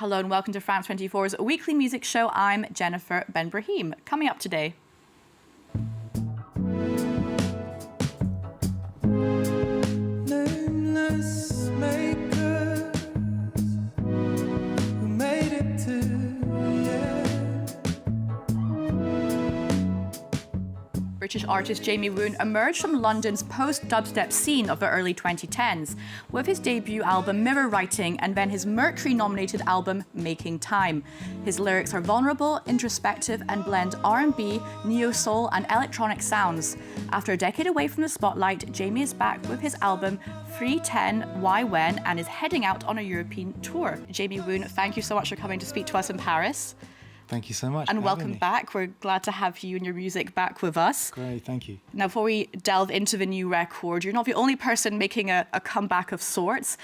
Hello and welcome to France 24's weekly music show. I'm Jennifer Ben Brahim. Coming up today. Nameless makers who made it to the end. British artist Jamie Woon emerged from London's post-dubstep scene of the early 2010s with his debut album Mirrorwriting and then his Mercury-nominated album Making Time. His lyrics are vulnerable, introspective and blend R&B, neo-soul and electronic sounds. After a decade away from the spotlight, Jamie is back with his album 310 Why When and is heading out on a European tour. Jamie Woon, thank you so much for coming to speak to us in Paris. Thank you so much. And welcome back. We're glad to have you and your music back with us. Great, thank you. Now, before we delve into the new record, you're not the only person making a comeback of sorts.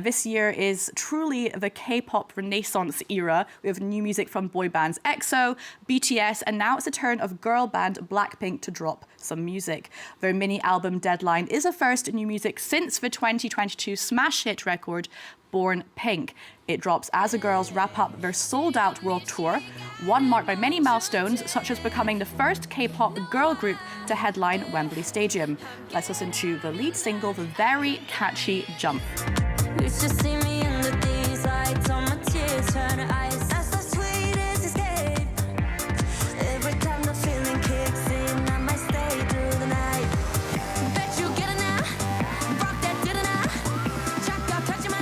This year is truly the K-pop renaissance era. We have new music from boy bands EXO, BTS, and now it's the turn of girl band Blackpink to drop some music. Their mini album Deadline is the first new music since the 2022 smash hit record Born Pink. It drops as the girls wrap up their sold-out world tour, one marked by many milestones, such as becoming the first K-pop girl group to headline Wembley Stadium. Let's listen to the lead single, the very catchy Jump. You should see me in the days, lights on my tears, turn to ice. That's the sweetest escape. Every time the feeling kicks in, I might stay through the night. Bet you get it now, rock that did it now. Check out, touching my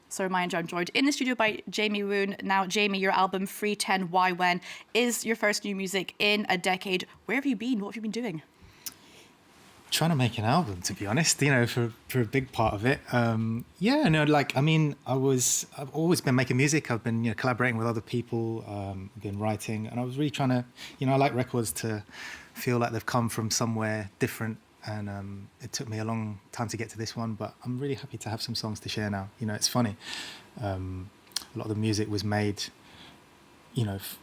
So reminder, I'm joined in the studio by Jamie Woon. Now, Jamie, your album 310 Why When is your first new music in a decade. Where have you been? What have you been doing? Trying to make an album, to be honest, for a big part of it. I've always been making music. I've been, collaborating with other people, been writing, and I was really trying to, I like records to feel like they've come from somewhere different. And it took me a long time to get to this one, but I'm really happy to have some songs to share now. It's funny. A lot of the music was made,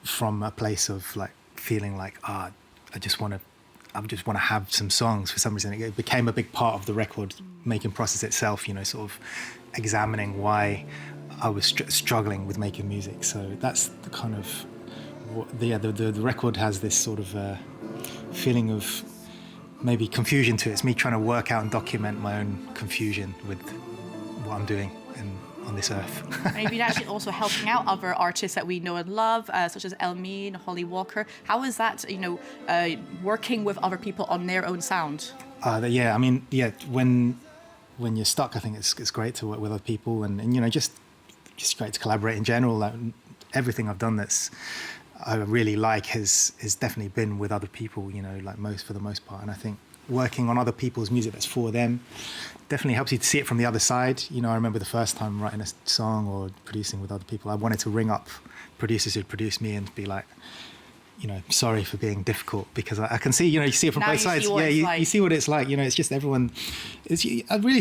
from a place of like feeling like, I just want to have some songs. For some reason, it became a big part of the record making process itself. Sort of examining why I was struggling with making music. So that's the kind of the record has this sort of feeling of maybe confusion to it. It's me trying to work out and document my own confusion with what I'm doing on this earth. And you've been actually also helping out other artists that we know and love, such as Elmi and Holly Walker. How is that, working with other people on their own sound? When you're stuck, I think it's great to work with other people and just great to collaborate in general. Like, everything I've done I really like has definitely been with other people, for the most part. And I think working on other people's music that's for them definitely helps you to see it from the other side. I remember the first time writing a song or producing with other people, I wanted to ring up producers who'd produced me and be like, sorry for being difficult, because I can see, you see it from both sides. You see what it's like. It's just everyone. It's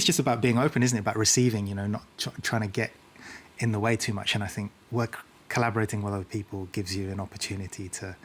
just about being open, isn't it? About receiving. Not trying to get in the way too much. And I think collaborating with other people gives you an opportunity to,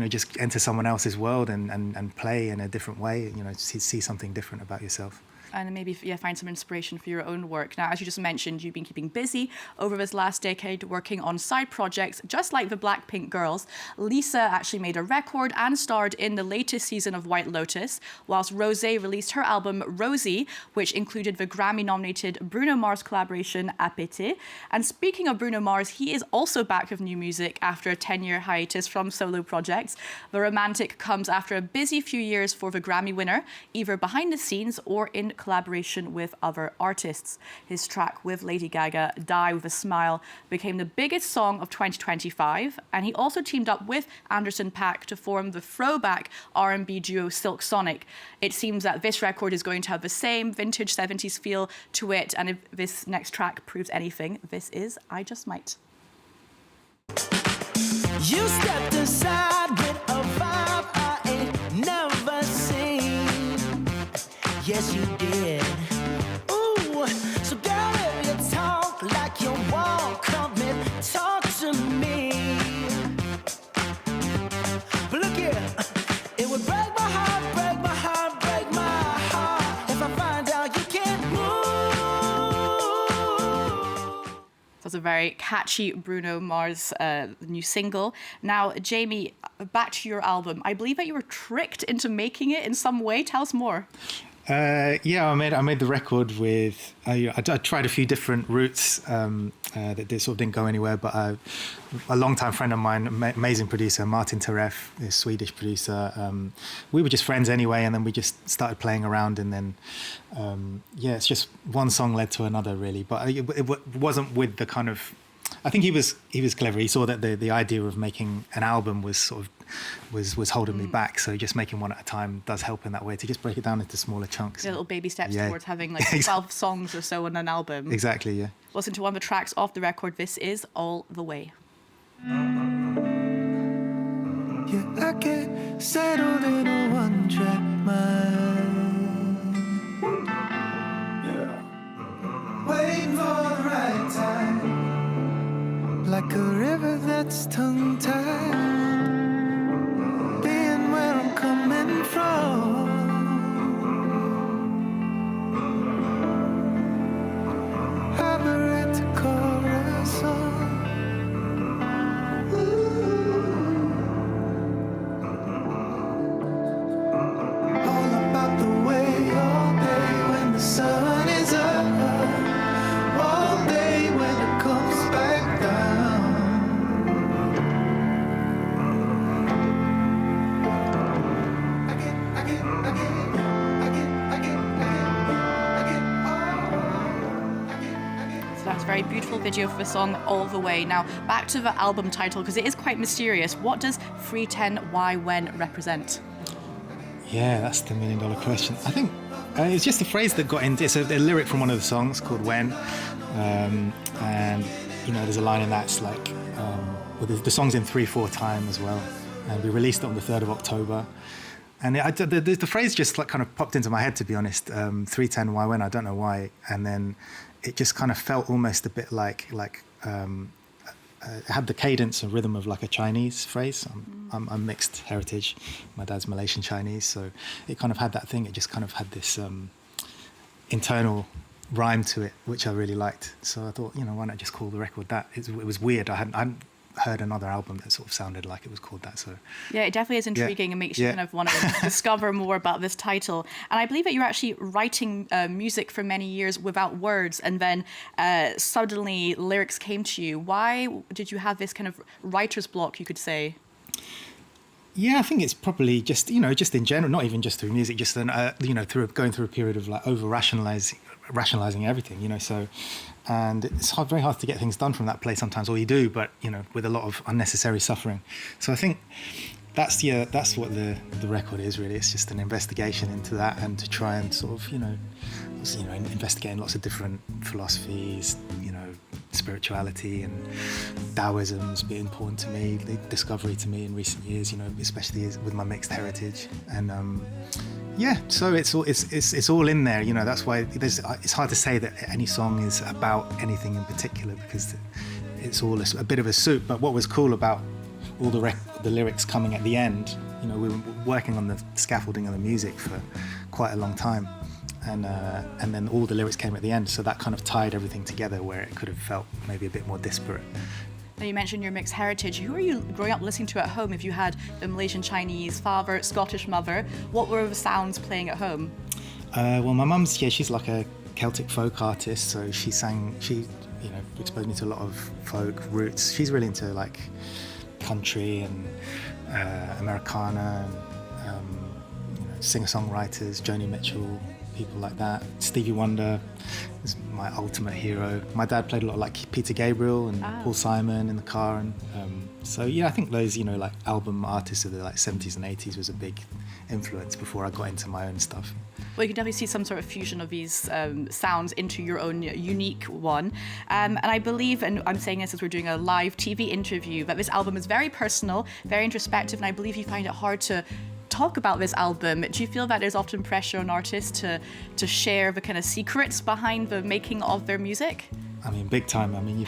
just enter someone else's world and play in a different way. See something different about yourself. And maybe find some inspiration for your own work. Now, as you just mentioned, you've been keeping busy over this last decade working on side projects, just like the Blackpink girls. Lisa actually made a record and starred in the latest season of White Lotus, whilst Rosé released her album Rosie, which included the Grammy-nominated Bruno Mars collaboration Appétit. And speaking of Bruno Mars, he is also back with new music after a 10-year hiatus from solo projects. The Romantic comes after a busy few years for the Grammy winner, either behind the scenes or in collaboration with other artists. His track with Lady Gaga, Die With A Smile, became the biggest song of 2025, and he also teamed up with Anderson .Paak to form the throwback R&B duo Silk Sonic. It seems that this record is going to have the same vintage 70s feel to it, and if this next track proves anything, this is I Just Might. You stepped aside with a vibe I ain't never seen. Yes, you did. Ooh, so girl, if you talk like you walk, come and talk to me. But look here, it would break my heart, break my heart, break my heart if I find out you can't move. was a very catchy Bruno Mars new single. Now, Jamie, back to your album. I believe that you were tricked into making it in some way. Tell us more. Yeah, I made the record with. I tried a few different routes that sort of didn't go anywhere. But a longtime friend of mine, amazing producer Martin Teref, a Swedish producer. We were just friends anyway, and then we just started playing around, and then it's just one song led to another, really. But it wasn't with the kind of. I think he was clever. He saw that the idea of making an album was sort of was holding me back. So just making one at a time does help in that way, to just break it down into smaller chunks. Little baby steps towards having like 12 songs or so on an album. Exactly, yeah. Listen to one of the tracks off the record. This is All the Way. Yeah, I get settled in a one-track mind. Yeah. Waiting for the right time. Like a river that's tongue-tied, being where I'm coming from. Aberrant corazon. All about the way, all day when the sun is up, all day when it comes back down. That's a very beautiful video for the song All the Way. Now, back to the album title, because it is quite mysterious. What does 310 Why When represent? Yeah, that's the $1 million question. I think it's just a phrase that got into. It's a lyric from one of the songs called When, and there's a line in that's like, well, the song's in 3/4 time as well, and we released it on the 3rd of October. And the phrase just like kind of popped into my head, to be honest. 310 Why When, I don't know why, and then it just kind of felt almost a bit like it had the cadence and rhythm of like a Chinese phrase. I'm mixed heritage. My dad's Malaysian Chinese, so it kind of had that thing. It just kind of had this internal rhyme to it, which I really liked. So I thought, why not just call the record that? It was weird. I hadn't heard another album that sort of sounded like it was called that. So yeah, it definitely is intriguing and makes you kind of want to discover more about this title. And I believe that you were actually writing music for many years without words, and then suddenly lyrics came to you. Why did you have this kind of writer's block, you could say? Yeah, I think it's probably just, just in general, not even just through music, just then, through going through a period of like rationalizing everything, so. And it's very hard to get things done from that place sometimes, or you do, but, with a lot of unnecessary suffering. So I think that's what the record is, really. It's just an investigation into that, and to try and sort of, investigating lots of different philosophies, spirituality and Taoism's been important to me, the discovery to me in recent years, especially with my mixed heritage. And so it's all in there, that's why it's hard to say that any song is about anything in particular, because it's all a bit of a soup. But what was cool about all the lyrics coming at the end, we were working on the scaffolding of the music for quite a long time, and then all the lyrics came at the end, so that kind of tied everything together, where it could have felt maybe a bit more disparate. Now, you mentioned your mixed heritage. Who are you growing up listening to at home? If you had a Malaysian Chinese father, Scottish mother, what were the sounds playing at home? Well, my mum's, she's like a Celtic folk artist, so she exposed me to a lot of folk roots. She's really into like country and Americana and singer-songwriters, Joni Mitchell, people like that. Stevie Wonder is my ultimate hero. My dad played a lot like Peter Gabriel and Paul Simon in the car, and so I think those like album artists of the like 70s and 80s was a big influence before I got into my own stuff. Well, you can definitely see some sort of fusion of these sounds into your own unique one. And I believe, and I'm saying this as we're doing a live TV interview, that this album is very personal, very introspective, and I believe you find it hard to talk about this album. Do you feel that there's often pressure on artists to share the kind of secrets behind the making of their music? I mean, big time. I mean,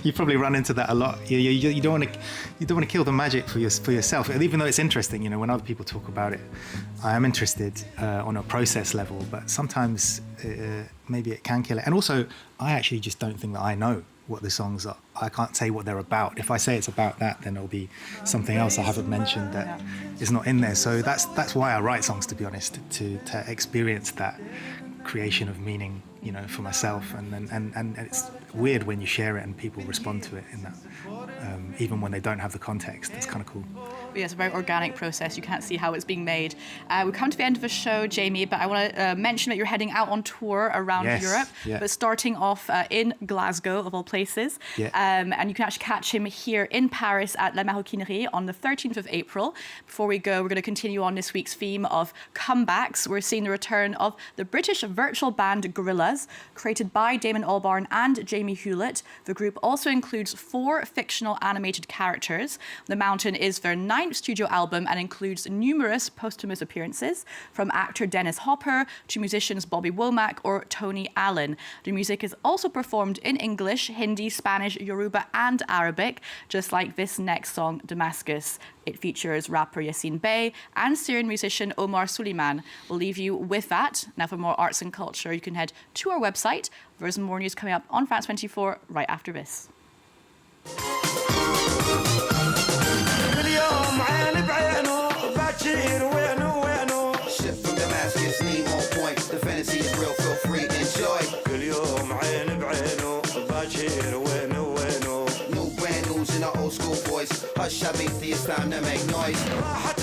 you probably run into that a lot. You don't want to kill the magic for yourself, even though it's interesting. When other people talk about it, I am interested on a process level. But sometimes maybe it can kill it. And also, I actually just don't think that I know what the songs are. I can't say what they're about. If I say it's about that, then it'll be something else I haven't mentioned that is not in there. So that's why I write songs, to be honest, to experience that creation of meaning, you know, for myself. And it's weird when you share it and people respond to it in that, even when they don't have the context. It's kind of cool. Yeah, it's a very organic process. You can't see how it's being made. We've come to the end of the show, Jamie, but I want to mention that you're heading out on tour around Europe, but starting off in Glasgow, of all places. And you can actually catch him here in Paris at La Maroquinerie on the 13th of April. Before we go, we're going to continue on this week's theme of comebacks. We're seeing the return of the British virtual band Gorillaz, created by Damon Albarn and Jamie Hewlett. The group also includes 4 fictional animated characters. The Mountain is their 9th studio album and includes numerous posthumous appearances from actor Dennis Hopper to musicians Bobby Womack or Tony Allen. The music is also performed in English, Hindi, Spanish, Yoruba and Arabic, just like this next song, Damascus. It features rapper Yassine Bey and Syrian musician Omar Suleiman. We'll leave you with that. Now for more arts and culture, you can head to our website. There's more news coming up on France 24 right after this. Ship from Damascus, need more points. The fantasy is real, feel free, enjoy. New brand news in our old school voice. Hush, I beat the it's time to make noise.